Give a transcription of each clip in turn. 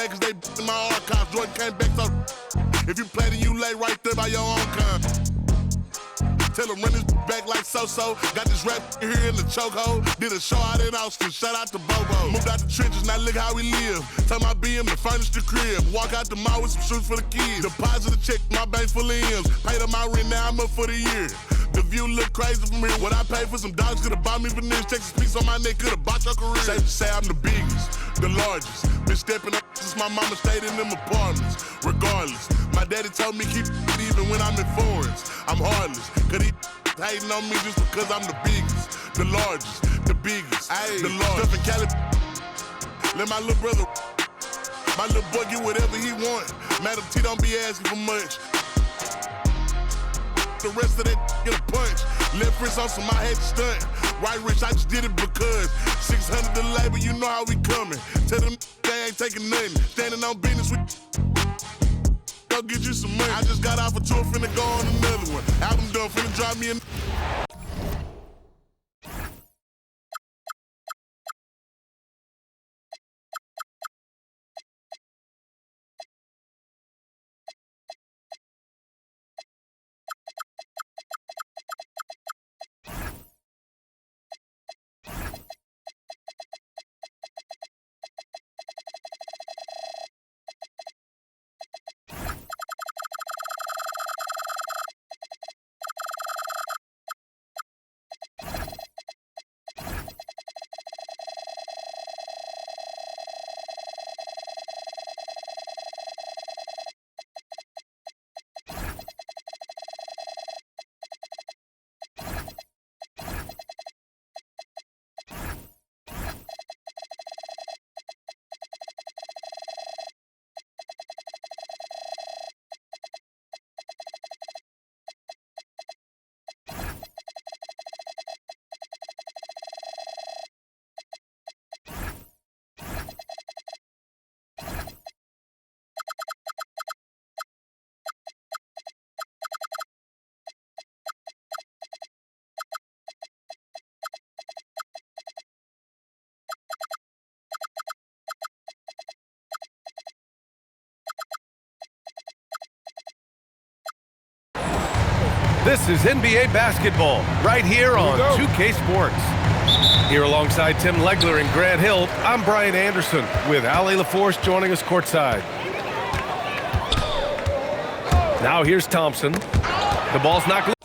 mad cause they in my archives. Jordan came back, so if you play, then you lay right there by your own kind. Tell him run this back like so-so. Got this rap here in the chokehold. Did a show out in Austin, shout out to Bobo. Moved out the trenches, now look how we live. Tell my BM to furnish the crib. Walk out the mall with some shoes for the kids. Deposit a check, my bank full of M's. Paid up my rent, now I'm up for the year. The view look crazy from here. What I paid for some dogs could've bought me veneers. Texas piece on my neck could've bought your career. Safe to say I'm the biggest, the largest. Been stepping up since my mama stayed in them apartments. Regardless, my daddy told me keep it even when I'm in foreigns. I'm heartless, cause he hating on me just because I'm the biggest, the largest, the biggest, the largest. Stuff in Cali, let my little brother, my little boy get whatever he want. Madam T don't be asking for much. The rest of that get a punch. Left wrist on some I had to stunt. Right wrist, I just did it because 600 the labor, you know how we coming. Tell them they ain't taking nothing. Standing on business with go get you some money. I just got off a tour, finna go on another one. Album done, finna drop me a This is NBA basketball, right here on 2K Sports. Here alongside Tim Legler and Grant Hill, I'm Brian Anderson with Ali LaForce joining us courtside. Now here's Thompson. The ball's not loose.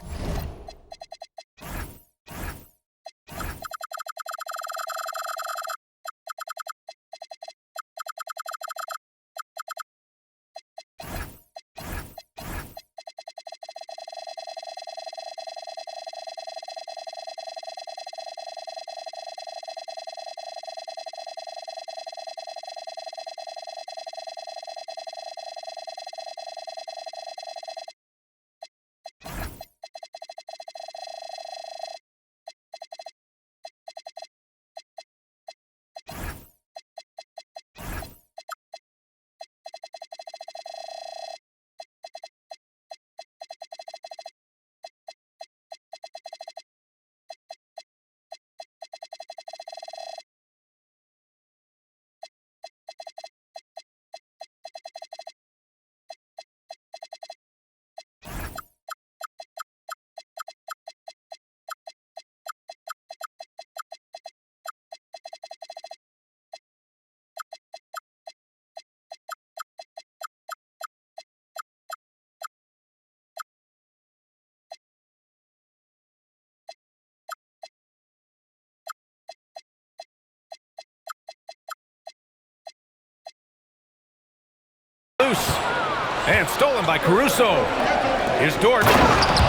And stolen by Caruso. Here's Dort.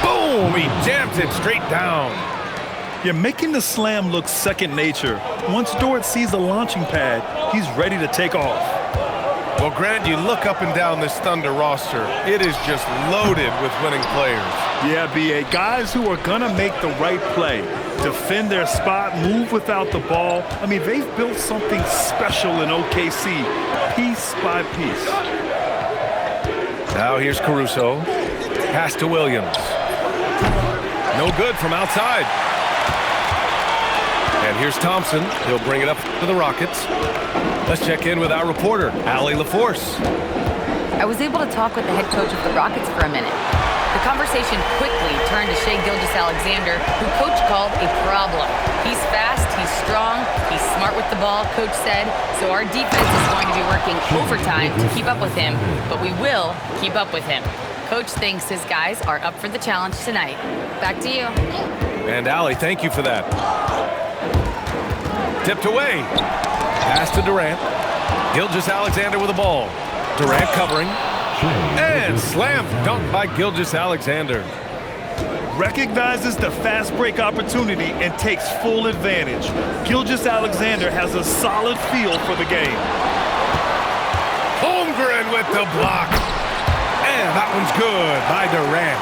Boom! He jams it straight down. You're making the slam look second nature. Once Dort sees the launching pad, he's ready to take off. Well, Grant, you look up and down this Thunder roster. It is just loaded with winning players. Yeah, B.A. Guys who are going to make the right play. Defend their spot, move without the ball. I mean, they've built something special in OKC, piece by piece. Now here's Caruso. Pass to Williams. No good from outside. And here's Thompson. He'll bring it up to the Rockets. Let's check in with our reporter, Allie LaForce. I was able to talk with the head coach of the Rockets for a minute. The conversation quickly turned to Shai Gilgeous-Alexander, who coach called a problem. He's fast, he's strong, he's smart with the ball, coach said, so our defense is going to be working overtime to keep up with him, but we will keep up with him. Coach thinks his guys are up for the challenge tonight. Back to you. And Allie, thank you for that. Tipped away. Pass to Durant. Gilgeous-Alexander with the ball. Durant covering. And slam dunk by Gilgeous-Alexander. Recognizes the fast break opportunity and takes full advantage. Gilgeous-Alexander has a solid feel for the game. Holmgren with the block. And that one's good by Durant.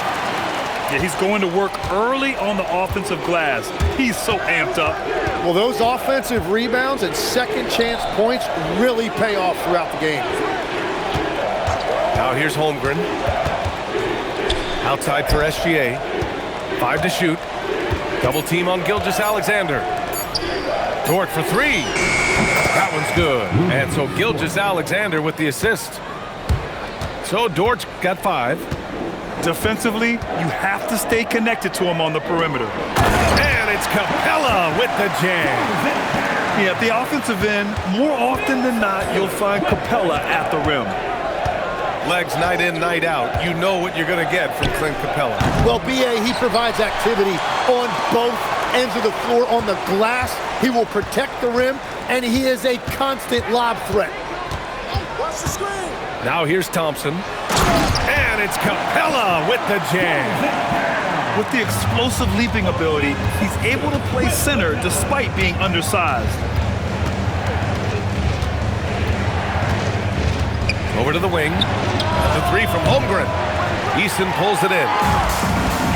Yeah, he's going to work early on the offensive glass. He's so amped up. Well, those offensive rebounds and second chance points really pay off throughout the game. Now here's Holmgren. Outside for SGA. 5 to shoot. Double team on Gilgeous-Alexander. Dort for 3. That one's good. And so Gilgeous-Alexander with the assist. So Dort's got 5. Defensively, you have to stay connected to him on the perimeter. And it's Capella with the jam. Yeah, at the offensive end, more often than not, you'll find Capella at the rim. Legs night in, night out. You know what you're going to get from Clint Capella. Well, B.A., he provides activity on both ends of the floor. On the glass, he will protect the rim, and he is a constant lob threat. Watch the screen. Now here's Thompson. And it's Capella with the jam. With the explosive leaping ability, he's able to play center despite being undersized. Over to the wing. The 3 from Holmgren. Eason pulls it in.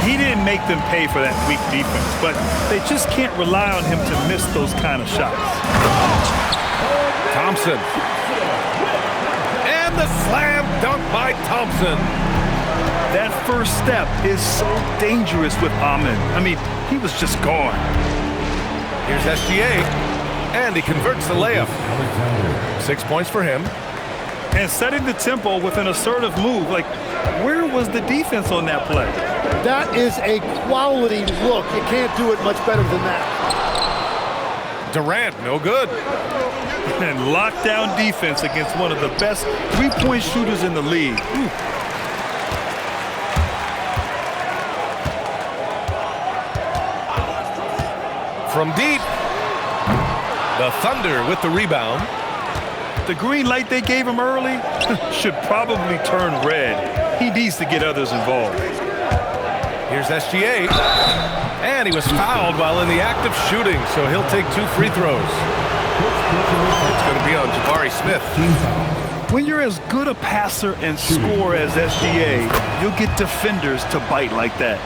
He didn't make them pay for that weak defense, but they just can't rely on him to miss those kind of shots. Thompson. And the slam dunk by Thompson. That first step is so dangerous with Amen. I mean, he was just gone. Here's SGA. And he converts the layup. 6 points for him. And setting the tempo with an assertive move. Like, where was the defense on that play? That is a quality look. You can't do it much better than that. Durant, no good. And lockdown defense against one of the best three-point shooters in the league. Ooh. From deep. The Thunder with the rebound. The green light they gave him early should probably turn red. He needs to get others involved. Here's SGA. And he was fouled while in the act of shooting, so he'll take 2 free throws. It's going to be on Jabari Smith. When you're as good a passer and scorer as SGA, you'll get defenders to bite like that.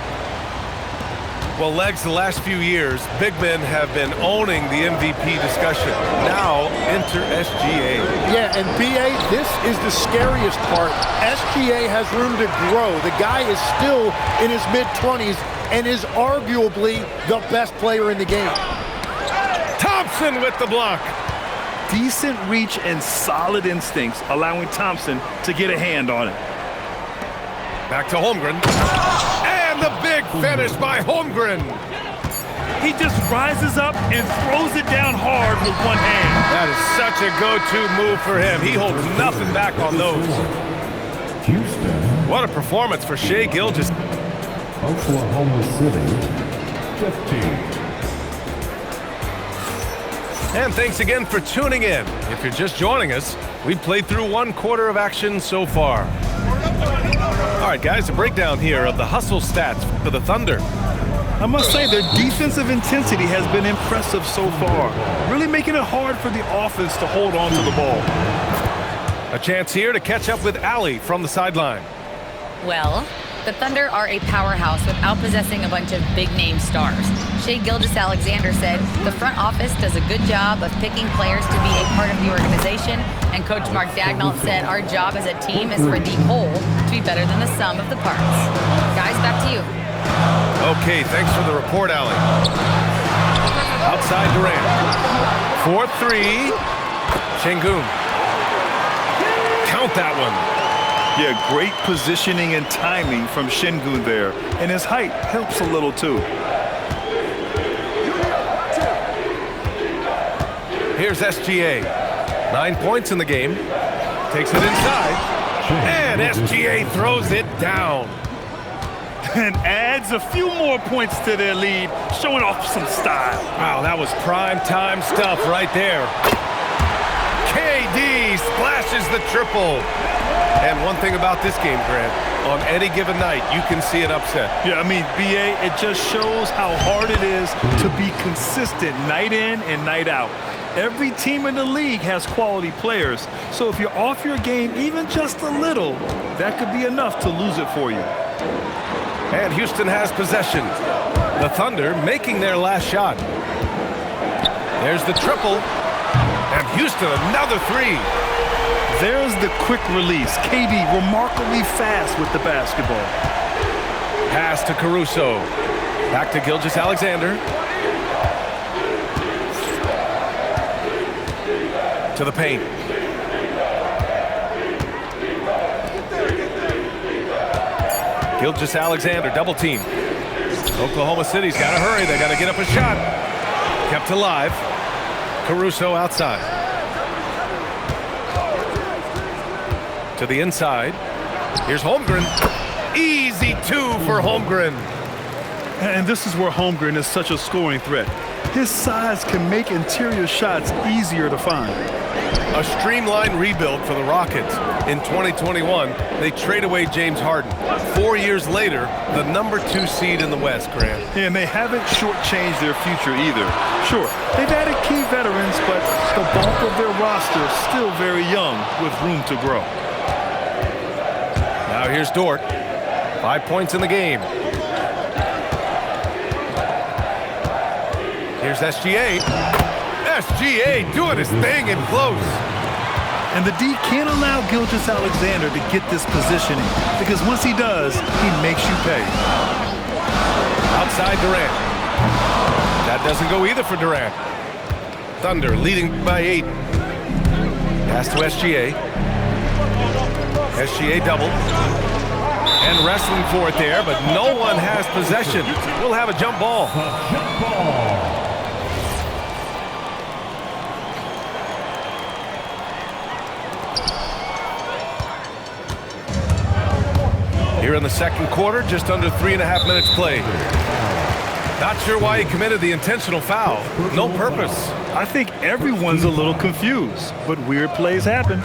Well, Legs, the last few years, big men have been owning the MVP discussion. Now, enter SGA. Yeah, and B.A., this is the scariest part. SGA has room to grow. The guy is still in his mid-20s and is arguably the best player in the game. Thompson with the block. Decent reach and solid instincts, allowing Thompson to get a hand on it. Back to Holmgren. And the big finish by Holmgren. He just rises up and throws it down hard with one hand. That is such a go-to move for him. He holds nothing back on those. Houston. What a performance for Shai Gilgeous. Oklahoma City, 15. And thanks again for tuning in. If you're just joining us, we've played through 1 quarter of action so far. All right, guys, a breakdown here of the hustle stats for the Thunder. I must say their defensive intensity has been impressive so far, really making it hard for the offense to hold on to the ball. A chance here to catch up with Allie from the sideline. Well, the Thunder are a powerhouse without possessing a bunch of big-name stars. Shai Gilgeous-Alexander said the front office does a good job of picking players to be a part of the organization, and Coach Mark Daigneault said our job as a team is for the whole to be better than the sum of the parts. Guys, back to you. Okay, thanks for the report, Allie. Outside Durant. 4-3. Şengün. Count that one. Yeah, great positioning and timing from Şengün there. And his height helps a little too. Here's SGA. 9 points in the game. Takes it inside. And SGA throws it down. And adds a few more points to their lead, showing off some style. Wow, that was prime time stuff right there. KD splashes the triple. And one thing about this game, Grant, on any given night, you can see an upset. Yeah, I mean, BA, it just shows how hard it is to be consistent night in and night out. Every team in the league has quality players, so if you're off your game even just a little, that could be enough to lose it for you. And Houston has possession. The Thunder making their last shot. There's the triple. And Houston, another three. There's the quick release. KD remarkably fast with the basketball. Pass to Caruso. Back to Gilgeous-Alexander. To the paint. Gilgeous-Alexander, double team. Oklahoma City's got to hurry. They got to get up a shot. Kept alive. Caruso outside. To the inside. Here's Holmgren. Easy two for Holmgren. And this is where Holmgren is such a scoring threat. His size can make interior shots easier to find. A streamlined rebuild for the Rockets. In 2021, they trade away James Harden. 4 years later, the #2 seed in the West, Grant. Yeah, and they haven't shortchanged their future either. Sure, they've added key veterans, but the bulk of their roster is still very young with room to grow. Now here's Dort. 5 points in the game. Here's SGA. SGA doing his thing in close. And the D can't allow Gilgeous-Alexander to get this positioning, because once he does, he makes you pay. Outside Durant. That doesn't go either for Durant. Thunder leading by 8. Pass to SGA. SGA double. And wrestling for it there, but no one has possession. We'll have a jump ball. Jump ball. Here in the second quarter, just under 3.5 minutes played. Not sure why he committed the intentional foul. No purpose. I think everyone's a little confused, but weird plays happen.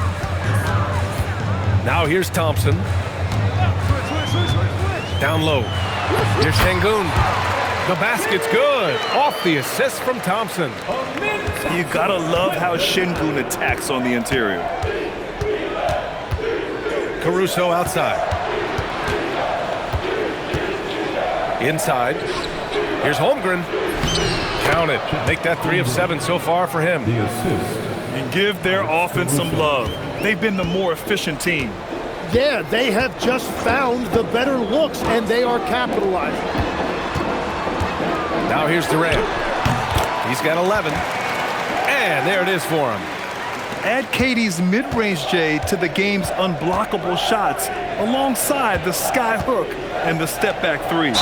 Now here's Thompson. Down low. Here's Şengün. The basket's good. Off the assist from Thompson. You gotta love how Şengün attacks on the interior. Caruso outside. Inside. Here's Holmgren. Count it. Make that 3 of 7 so far for him. The assist. And give their offense some love. They've been the more efficient team. Yeah, they have just found the better looks, and they are capitalizing. Now here's Durant. He's got 11. And there it is for him. Add KD's mid-range J to the game's unblockable shots alongside the sky hook and the step-back 3.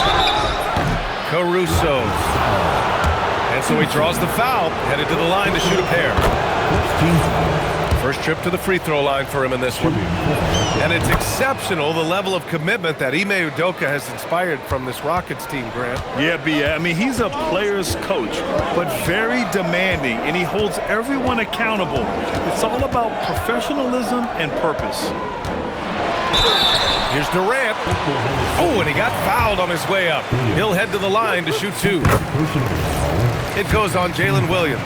Caruso. And so he draws the foul, headed to the line to shoot a pair. First trip to the free throw line for him in this one. And it's exceptional, the level of commitment that Ime Udoka has inspired from this Rockets team, Grant. Yeah, B.A. I mean, he's a player's coach, but very demanding, and he holds everyone accountable. It's all about professionalism and purpose. Here's Durant. Oh, and he got fouled on his way up. He'll head to the line to shoot 2. It goes on Jalen Williams.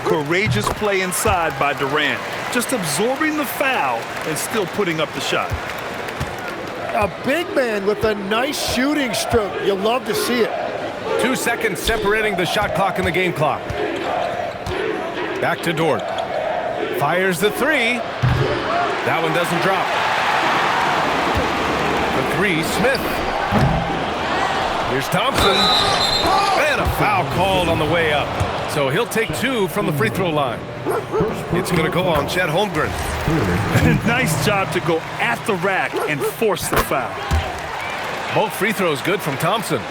Courageous play inside by Durant, just absorbing the foul and still putting up the shot. A big man with a nice shooting stroke. You love to see it. 2 seconds separating the shot clock and the game clock. Back to Dort. Fires the 3. That one doesn't drop. The 3, Smith. Here's Thompson. And a foul called on the way up. So he'll take 2 from the free throw line. It's going to go on Chet Holmgren. Nice job to go at the rack and force the foul. Both free throws good from Thompson.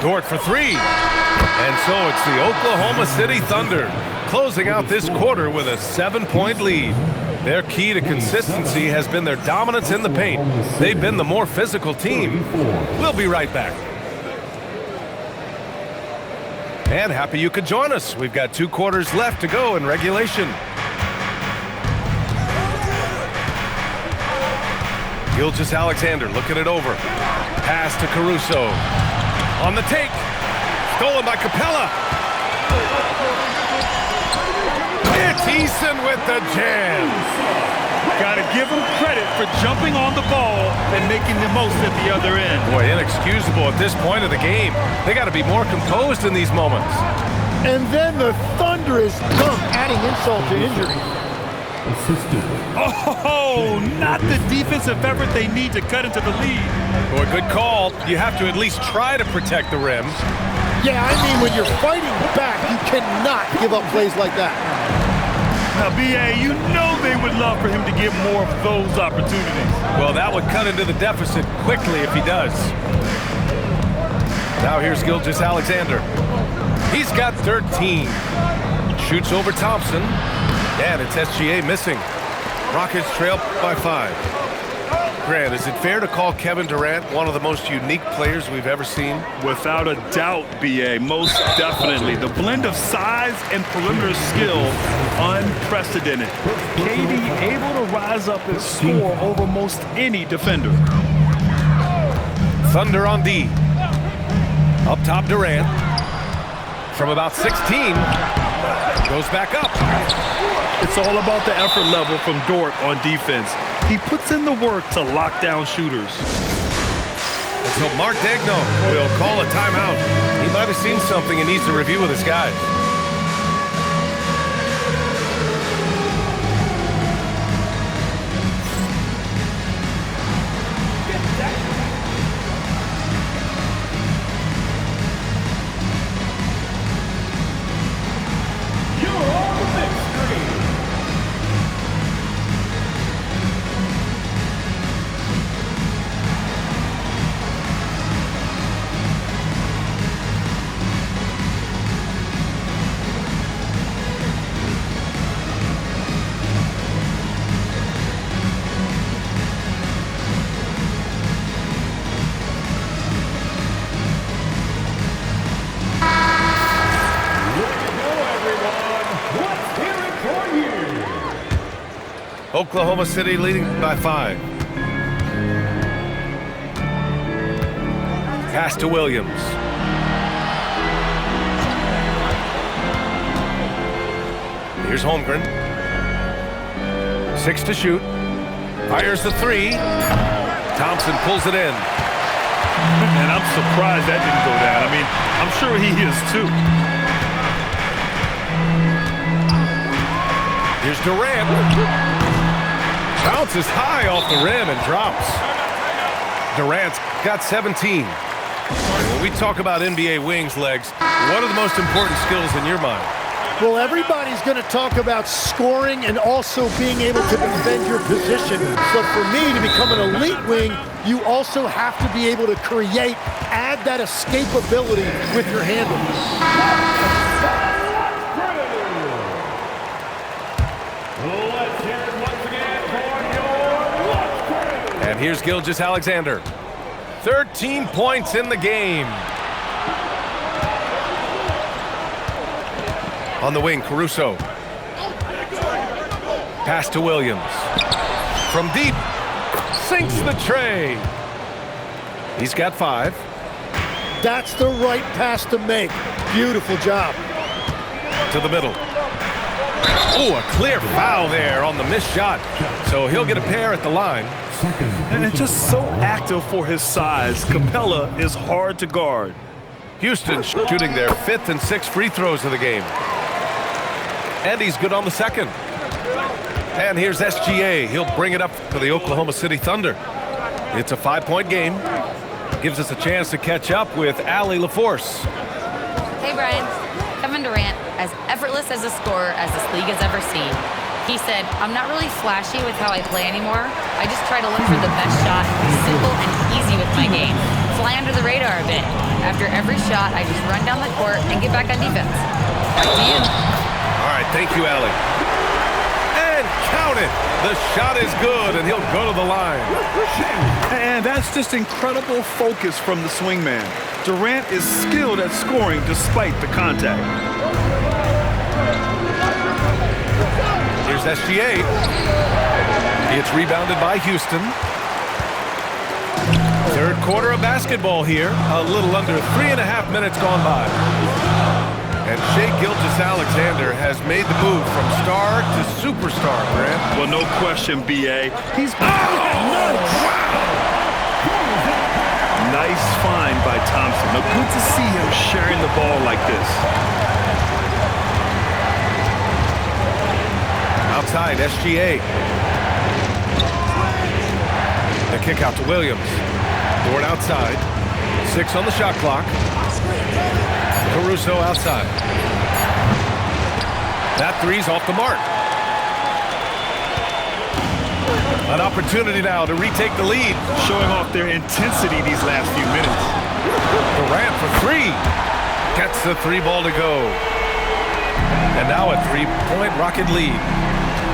Dort for 3. And so it's the Oklahoma City Thunder closing out this quarter with a 7-point lead. Their key to consistency has been their dominance in the paint. They've been the more physical team. We'll be right back. And happy you could join us. We've got 2 quarters left to go in regulation. Gilgeous-Alexander looking it over. Pass to Caruso. On the take. Stolen by Capella. It's Eason with the jam. Got to give him credit for jumping on the ball and making the most at the other end. Boy, inexcusable at this point of the game. They got to be more composed in these moments. And then the thunderous dunk, adding insult to injury. Assisted. Oh, not the defensive effort they need to cut into the lead. Boy, good call. You have to at least try to protect the rim. Yeah, I mean, when you're fighting back, you cannot give up plays like that. Now, B.A., you know they would love for him to get more of those opportunities. Well, that would cut into the deficit quickly if he does. Now here's Gilgeous-Alexander. He's got 13. Shoots over Thompson. And it's SGA missing. Rockets trail by 5. Grant, is it fair to call Kevin Durant one of the most unique players we've ever seen? Without a doubt, B.A., most definitely. The blend of size and perimeter skill, unprecedented. KD able to rise up and score over most any defender. Thunder on D. Up top, Durant. From about 16, goes back up. It's all about the effort level from Dort on defense. He puts in the work to lock down shooters. And so Mark Daigneault will call a timeout. He might have seen something and needs to review with his guys. Oklahoma City leading by 5. Pass to Williams. Here's Holmgren. 6 to shoot. Fires the 3. Thompson pulls it in. And I'm surprised that didn't go down. I mean, I'm sure he is too. Here's Durant. Bounces high off the rim and drops. Durant's got 17. When we talk about NBA wings, Legs, what are the most important skills in your mind? Well, everybody's going to talk about scoring and also being able to defend your position. But for me, to become an elite wing, you also have to be able to create, add that escapability with your handle. And here's Gilgeous-Alexander. 13 points in the game. On the wing, Caruso. Pass to Williams. From deep, sinks the tray. He's got 5. That's the right pass to make. Beautiful job. To the middle. Oh, a clear foul there on the missed shot. So he'll get a pair at the line. And just so active for his size. Capella is hard to guard. Houston shooting their 5th and 6th free throws of the game. And he's good on the 2nd. And here's SGA. He'll bring it up for the Oklahoma City Thunder. It's a 5-point game. Gives us a chance to catch up with Allie LaForce. Hey, Brian. Kevin Durant, as effortless as a scorer as this league has ever seen. He said, I'm not really flashy with how I play anymore. I just try to look for the best shot, be simple and easy with my game. Fly under the radar a bit. After every shot, I just run down the court and get back on defense. Back to you. All right, thank you, Allie. And count it. The shot is good, and he'll go to the line. And that's just incredible focus from the swingman. Durant is skilled at scoring despite the contact. Here's SGA. It's rebounded by Houston. Third quarter of basketball here. A little under 3.5 minutes gone by. And Shai Gilgeous-Alexander has made the move from star to superstar, Grant. Well, no question, B.A. He's... Nice find by Thompson. Now, good to see him sharing the ball like this. Outside, SGA. The kick out to Williams. Dort outside. 6 on the shot clock. Caruso outside. That three's off the mark. An opportunity now to retake the lead. Showing off their intensity these last few minutes. Durant for 3. Gets the 3 ball to go. And now a 3-point Rocket lead.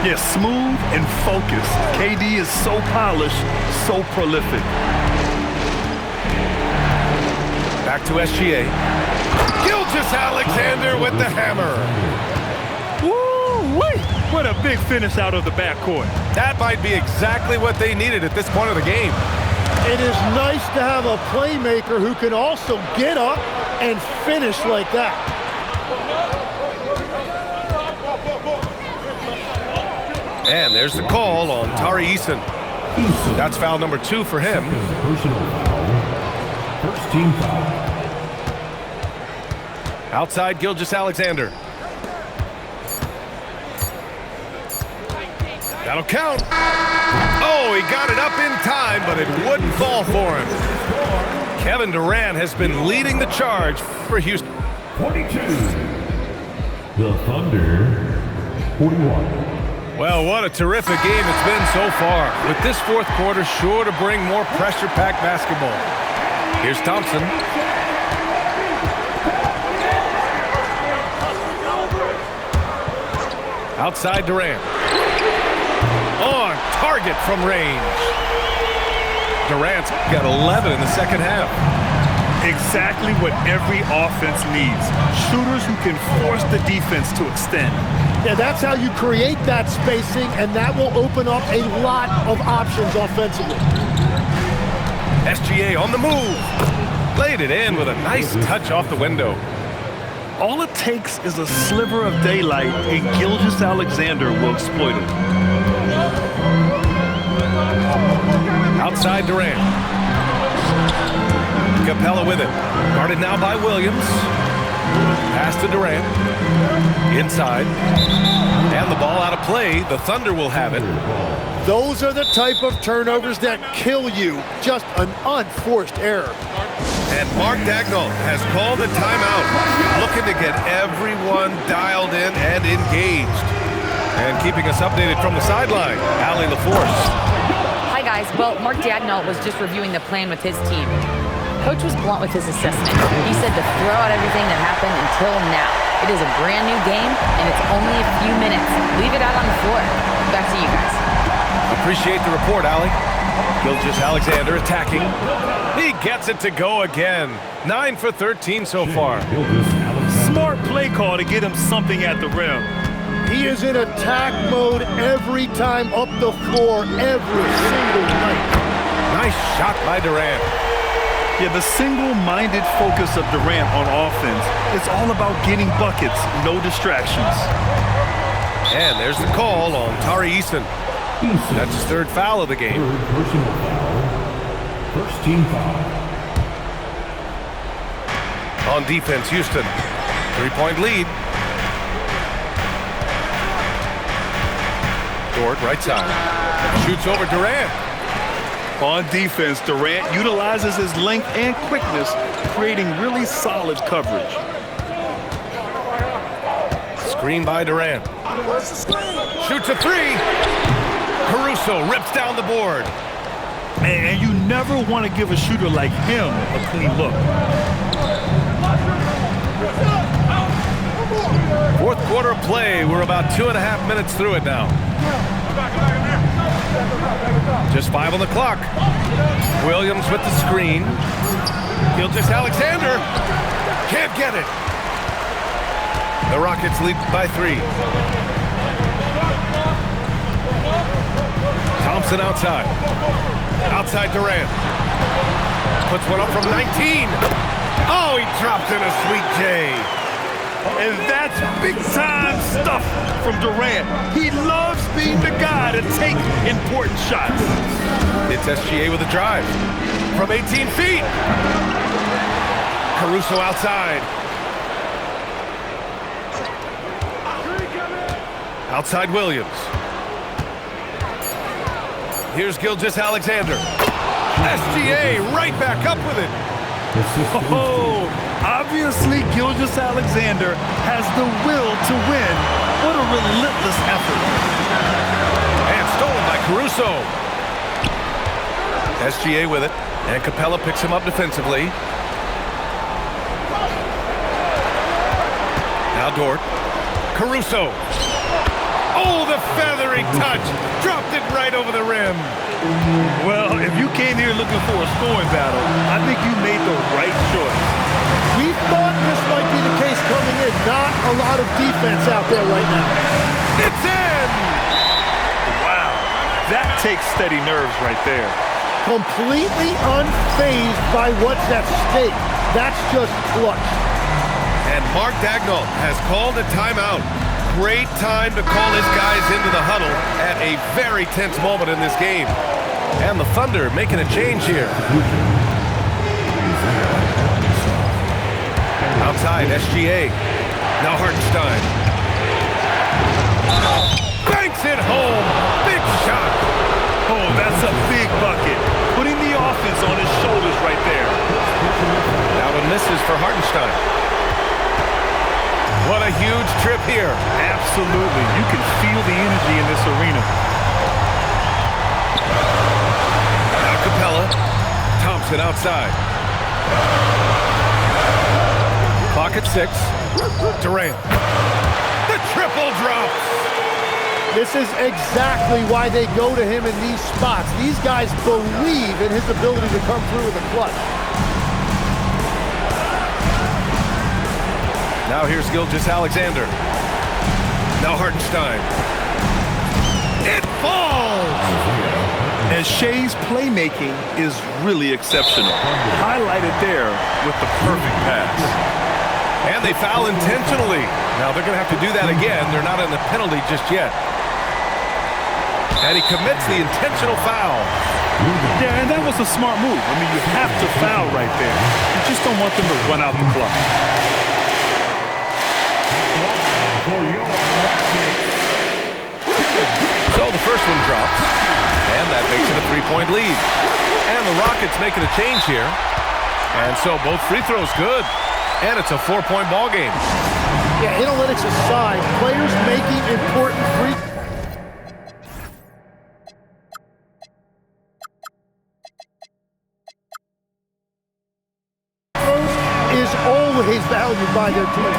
Yeah, smooth and focused. KD is so polished, so prolific. Back to SGA. Gilgeous-Alexander with the hammer. Woo-wee! What a big finish out of the backcourt. That might be exactly what they needed at this point of the game. It is nice to have a playmaker who can also get up and finish like that. And there's the call on Tari Eason. That's foul number 2 for him. Personal foul. First team foul. Outside Gilgeous-Alexander. That'll count. Oh, he got it up in time, but it wouldn't fall for him. Kevin Durant has been leading the charge for Houston. 22. The Thunder. 41. Well, what a terrific game it's been so far. With this fourth quarter sure to bring more pressure-packed basketball. Here's Thompson. Outside Durant. On target from range. Durant's got 11 in the second half. Exactly what every offense needs. Shooters who can force the defense to extend. Yeah, that's how you create that spacing, and that will open up a lot of options offensively. SGA on the move. Laid it in with a nice touch off the window. All it takes is a sliver of daylight, and Gilgeous-Alexander will exploit it. Outside Durant. Capella with it. Guarded now by Williams. Pass to Durant. Inside. And the ball out of play. The Thunder will have it. Those are the type of turnovers that kill you. Just an unforced error. And Mark Daigneault has called a timeout, looking to get everyone dialed in and engaged. And keeping us updated from the sideline, Allie LaForce. Hi, guys. Well, Mark Daigneault was just reviewing the plan with his team. Coach was blunt with his assessment. He said to throw out everything that happened until now. It is a brand new game, and it's only a few minutes. Leave it out on the floor. Back to you guys. Appreciate the report, Allie. Gilgeous-Alexander attacking. He gets it to go again. 9 for 13 so far. Smart play call to get him something at the rim. He is in attack mode every time up the floor, every single night. Nice shot by Durant. Yeah, the single-minded focus of Durant on offense, it's all about getting buckets, no distractions. And there's the call on Tari Eason. That's his 3rd foul of the game. Third personal foul. First team foul. On defense, Houston. 3-point lead. Dort, right side. Shoots over Durant. On defense, Durant utilizes his length and quickness, creating really solid coverage. Screen by Durant. Shoots a three. Caruso rips down the board. And you never want to give a shooter like him a clean look. Fourth quarter play. We're about 2.5 minutes through it now. Just 5 on the clock. Williams with the screen. Gilgeous-Alexander can't get it. The Rockets lead by 3. Thompson outside. Outside Durant. Puts one up from 19. Oh, he drops in a sweet J. And that's big-time stuff from Durant. He loves being the guy to take important shots. It's SGA with a drive. From 18 feet. Caruso outside. Outside Williams. Here's Gilgeous-Alexander. SGA right back up with it. Oh, obviously Gilgeous-Alexander has the will to win. What a relentless effort. And stolen by Caruso. SGA with it. And Capella picks him up defensively. Now Dort. Caruso. Oh, the feathery touch. Dropped it right over the rim. Well, if you came here looking for a scoring battle, I think you made the right choice. We thought this might be the case coming in. Not a lot of defense out there right now. It's in! Wow, that takes steady nerves right there. Completely unfazed by what's at stake. That's just clutch. And Mark Daigneault has called a timeout. Great time to call his guys into the huddle at a very tense moment in this game. And the Thunder making a change here. Outside, SGA. Now Hartenstein. Banks it home. Big shot. Oh, that's a big bucket. Putting the offense on his shoulders right there. Now it misses for Hartenstein. What a huge trip here. Absolutely. You can feel the energy in this arena. Now Capella. Thompson outside. Clock at 6. Durant. The triple drops. This is exactly why they go to him in these spots. These guys believe in his ability to come through with a clutch. Now here's Gilgeous-Alexander. Now Hartenstein. It falls! And Shea's playmaking is really exceptional. Highlighted there with the perfect pass. And they foul intentionally. Now they're going to have to do that again. They're not in the penalty just yet. And he commits the intentional foul. Yeah, and that was a smart move. I mean, you have to foul right there. You just don't want them to run out the clock. So the first one drops, and that makes it a 3-point lead. And the Rockets making a change here. And so both free throws good, and it's a 4-point ball game. Yeah, analytics aside, players making important free throws is always valued by their team.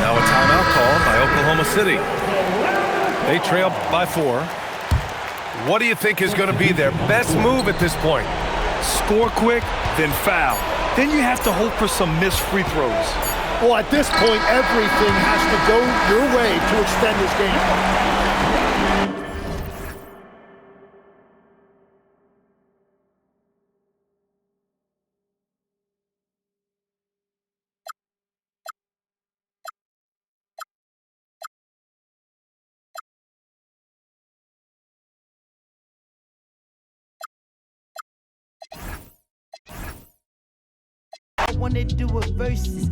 Now a timeout called by Oklahoma City. They trail by 4. What do you think is going to be their best move at this point? Score quick, then foul. Then you have to hope for some missed free throws. Well, at this point, everything has to go your way to extend this game. I wanna do a versus.